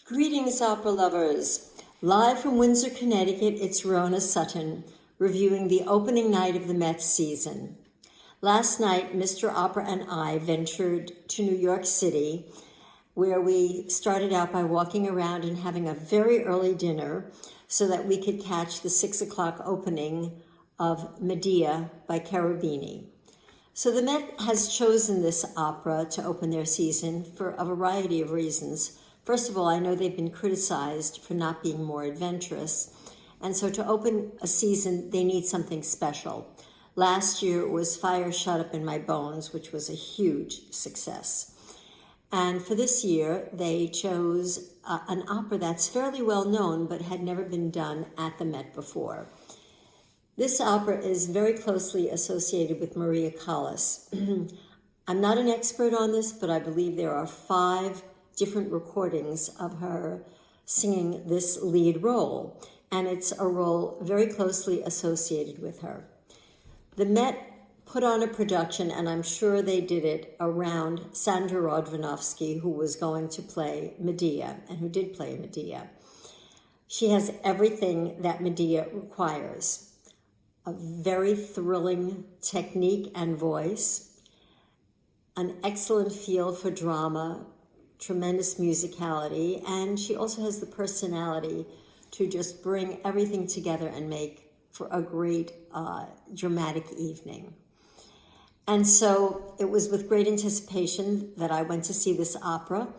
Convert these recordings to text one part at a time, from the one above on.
Greetings, opera lovers. Live from Windsor, Connecticut, it's Rona Sutton, reviewing the opening night of the Met season. Last night, Mr. Opera and I ventured to New York City, where we started out by walking around and having a very early dinner so that we could catch the 6 o'clock opening of Medea by Cherubini. So the Met has chosen this opera to open their season for a variety of reasons. First of all, I know they've been criticized for not being more adventurous. And so to open a season, they need something special. Last year it was Fire Shut Up in My Bones, which was a huge success. And for this year, they chose an opera that's fairly well known, but had never been done at the Met before. This opera is very closely associated with Maria Callas. I'm not an expert on this, but I believe there are 5 different recordings of her singing this lead role, and it's a role very closely associated with her. The Met put on a production, and I'm sure they did it around Sandra Radvanovsky, who was going to play Medea, and who did play Medea. She has everything that Medea requires: a very thrilling technique and voice, an excellent feel for drama, tremendous musicality, and she also has the personality to just bring everything together and make for a great dramatic evening. And so it was with great anticipation that I went to see this opera.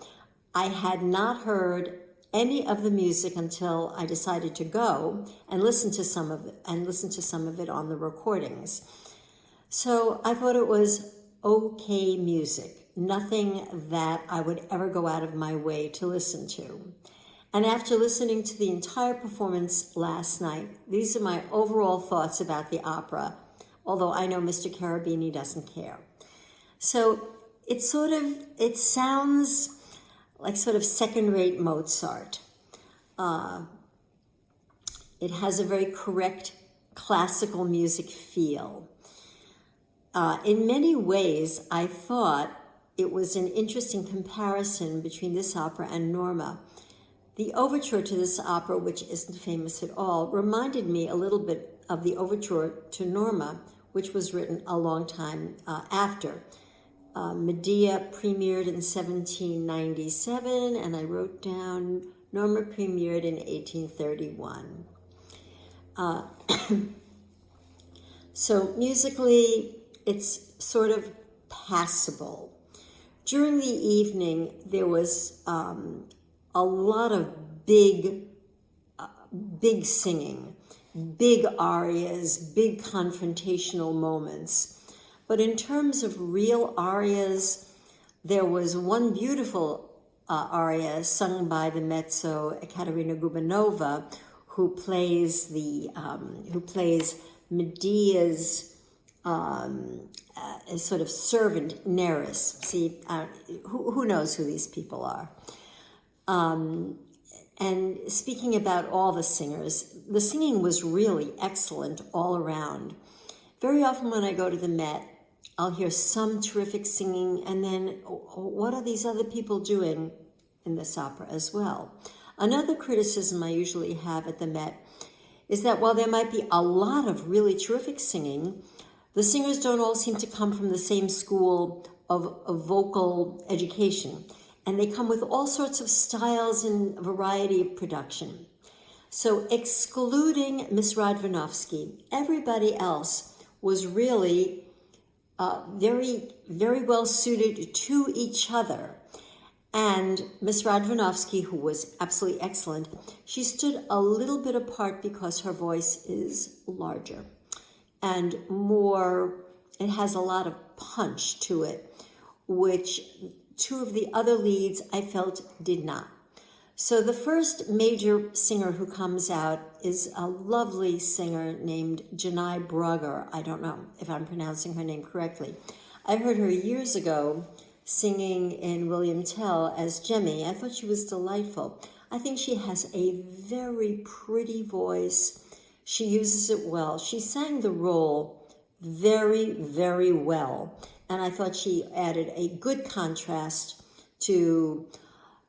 I had not heard any of the music until I decided to go and listen to some of it on the recordings. So I thought it was okay music, nothing that I would ever go out of my way to listen to. And after listening to the entire performance last night, these are my overall thoughts about the opera, although I know Mr. Cherubini doesn't care. So it sounds like sort of second-rate Mozart. It has a very correct classical music feel. In many ways, I thought it was an interesting comparison between this opera and Norma. The overture to this opera, which isn't famous at all, reminded me a little bit of the overture to Norma, which was written a long time after. Medea premiered in 1797, and I wrote down Norma premiered in 1831. So musically, it's sort of passable. During the evening, there was a lot of big singing, big arias, big confrontational moments. But in terms of real arias, there was one beautiful aria sung by the mezzo Ekaterina Gubanova, who plays Medea's sort of servant, Nereus. See, who knows who these people are? And speaking about all the singers, the singing was really excellent all around. Very often when I go to the Met, I'll hear some terrific singing, and then what are these other people doing in this opera as well? Another criticism I usually have at the Met is that while there might be a lot of really terrific singing, the singers don't all seem to come from the same school of vocal education, and they come with all sorts of styles and variety of production. So excluding Miss Radvanovsky, everybody else was really very, very well suited to each other. And Miss Radvanovsky, who was absolutely excellent, she stood a little bit apart because her voice is larger and more, it has a lot of punch to it, which 2 of the other leads I felt did not. So the first major singer who comes out is a lovely singer named Janai Brugger. I don't know if I'm pronouncing her name correctly. I heard her years ago singing in William Tell as Jemmy. I thought she was delightful. I think she has a very pretty voice. She uses it well. She sang the role very, very well. And I thought she added a good contrast to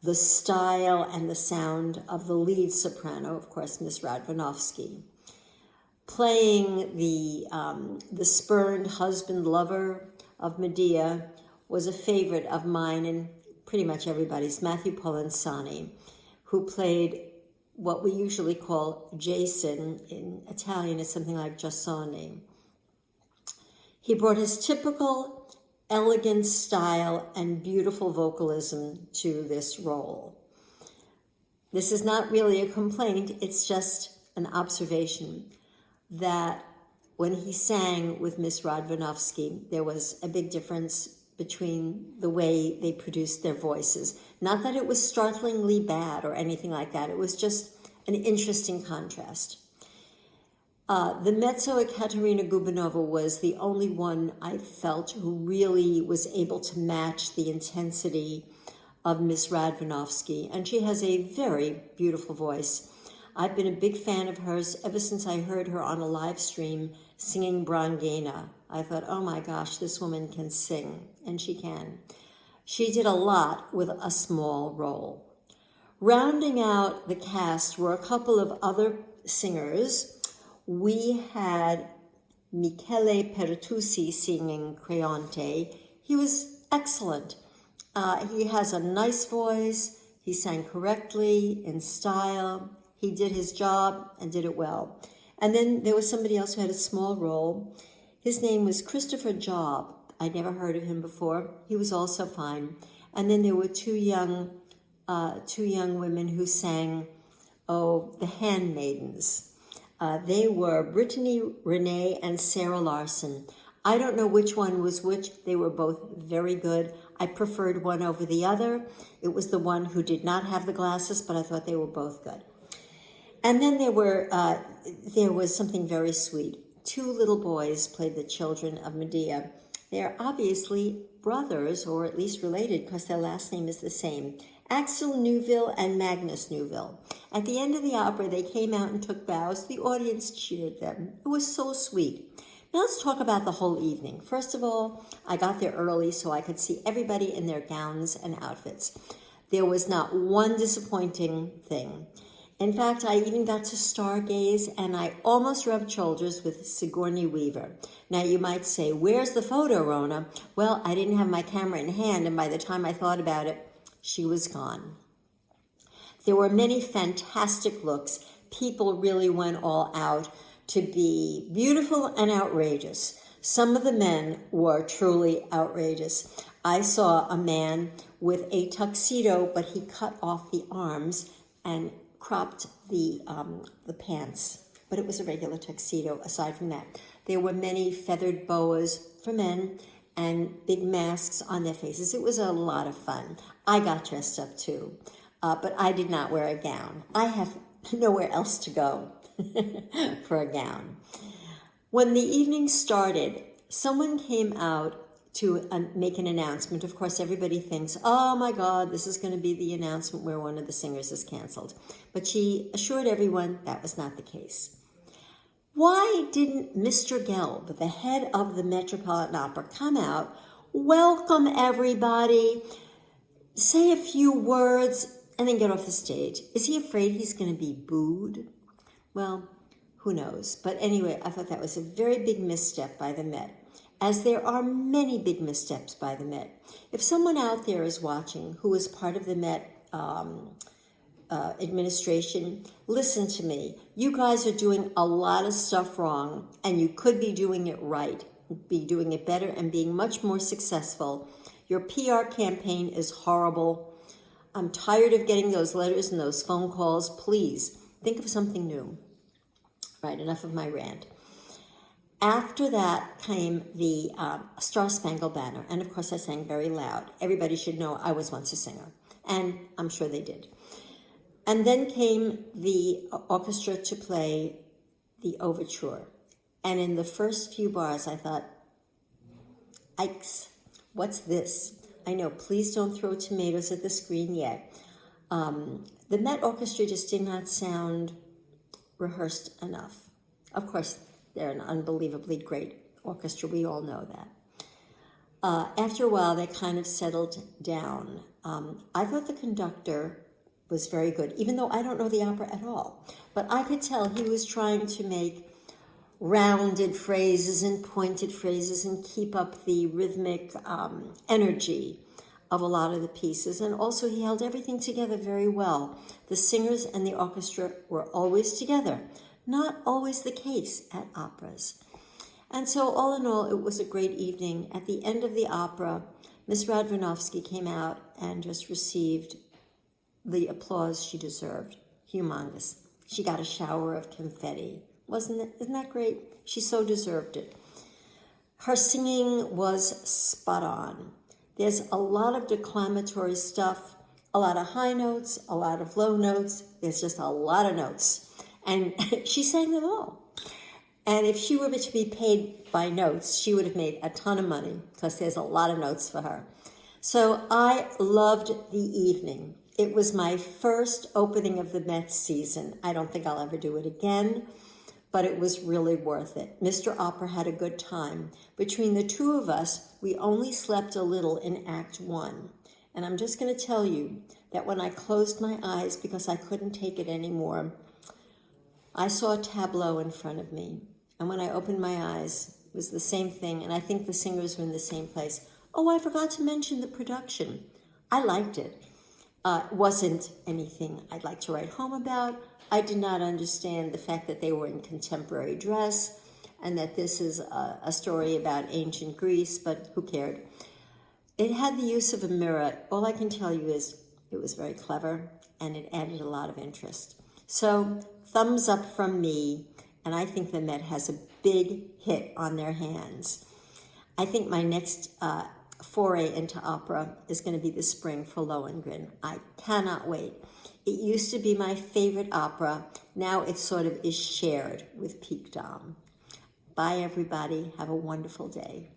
the style and the sound of the lead soprano, of course, Miss Radvanovsky. Playing the spurned husband lover of Medea was a favorite of mine and pretty much everybody's, Matthew Polenzani, who played what we usually call Jason. In Italian, it's something like Giassone. He brought his typical elegant style and beautiful vocalism to this role. This is not really a complaint, it's just an observation that when he sang with Miss Radvanovsky, there was a big difference between the way they produced their voices. Not that it was startlingly bad or anything like that, it was just an interesting contrast. The mezzo Ekaterina Gubanova was the only one I felt who really was able to match the intensity of Miss Radvanovsky, and she has a very beautiful voice. I've been a big fan of hers ever since I heard her on a live stream singing Brangena. I thought, oh my gosh, this woman can sing, and she can. She did a lot with a small role. Rounding out the cast were a couple of other singers. We had Michele Pertusi singing Creonte. He was excellent. He has a nice voice. He sang correctly, in style. He did his job and did it well. And then there was somebody else who had a small role. His name was Christopher Job. I'd never heard of him before. He was also fine. And then there were two young women who sang, The Handmaidens. They were Brittany Renee and Sarah Larson. I don't know which one was which. They were both very good. I preferred one over the other. It was the one who did not have the glasses, but I thought they were both good. And then there was something very sweet. Two little boys played the children of Medea. They're obviously brothers, or at least related, because their last name is the same. Axel Newville and Magnus Newville. At the end of the opera, they came out and took bows. The audience cheered them. It was so sweet. Now let's talk about the whole evening. First of all, I got there early so I could see everybody in their gowns and outfits. There was not one disappointing thing. In fact, I even got to stargaze, and I almost rubbed shoulders with Sigourney Weaver. Now, you might say, where's the photo, Rona? Well, I didn't have my camera in hand, and by the time I thought about it, she was gone. There were many fantastic looks. People really went all out to be beautiful and outrageous. Some of the men were truly outrageous. I saw a man with a tuxedo, but he cut off the arms and cropped the pants, but it was a regular tuxedo. Aside from that, there were many feathered boas for men and big masks on their faces. It was a lot of fun. I got dressed up too, but I did not wear a gown. I have nowhere else to go for a gown. When the evening started, someone came out to make an announcement. Of course, everybody thinks, oh my God, this is going to be the announcement where one of the singers is canceled. But she assured everyone that was not the case. Why didn't Mr. Gelb, the head of the Metropolitan Opera, come out, welcome everybody, say a few words, and then get off the stage? Is he afraid he's going to be booed? Well, who knows? But anyway, I thought that was a very big misstep by the Met, as there are many big missteps by the Met. If someone out there is watching who is part of the Met administration, listen to me. You guys are doing a lot of stuff wrong, and you could be doing it right, be doing it better, and being much more successful. Your PR campaign is horrible. I'm tired of getting those letters and those phone calls. Please, think of something new. Right, enough of my rant. After that came the Star Spangled Banner, and of course I sang very loud. Everybody should know I was once a singer, and I'm sure they did. And then came the orchestra to play the overture. And in the first few bars, I thought, Yikes, what's this? I know, please don't throw tomatoes at the screen yet. The Met Orchestra just did not sound rehearsed enough. Of course, they're an unbelievably great orchestra. We all know that. After a while, they kind of settled down. I thought the conductor was very good, even though I don't know the opera at all. But I could tell he was trying to make rounded phrases and pointed phrases and keep up the rhythmic energy of a lot of the pieces. And also he held everything together very well. The singers and the orchestra were always together. Not always the case at operas. And so all in all, it was a great evening. At the end of the opera, Miss Radvanovsky came out and just received the applause she deserved. Humongous. She got a shower of confetti. Isn't that great? She so deserved it. Her singing was spot on. There's a lot of declamatory stuff, a lot of high notes, a lot of low notes. There's just a lot of notes. And she sang them all. And if she were to be paid by notes, she would have made a ton of money because there's a lot of notes for her. So I loved the evening. It was my first opening of the Met season. I don't think I'll ever do it again, but it was really worth it. Mr. Opera had a good time. Between the two of us, we only slept a little in Act 1. And I'm just going to tell you that when I closed my eyes because I couldn't take it anymore, I saw a tableau in front of me. And when I opened my eyes, it was the same thing. And I think the singers were in the same place. Oh, I forgot to mention the production. I liked it. It wasn't anything I'd like to write home about. I did not understand the fact that they were in contemporary dress and that this is a story about ancient Greece, but who cared? It had the use of a mirror. All I can tell you is it was very clever and it added a lot of interest. So thumbs up from me, and I think the Met has a big hit on their hands. I think my next foray into opera is going to be the spring for Lohengrin. I cannot wait. It used to be my favorite opera. Now it sort of is shared with Piquedame. Bye, everybody. Have a wonderful day.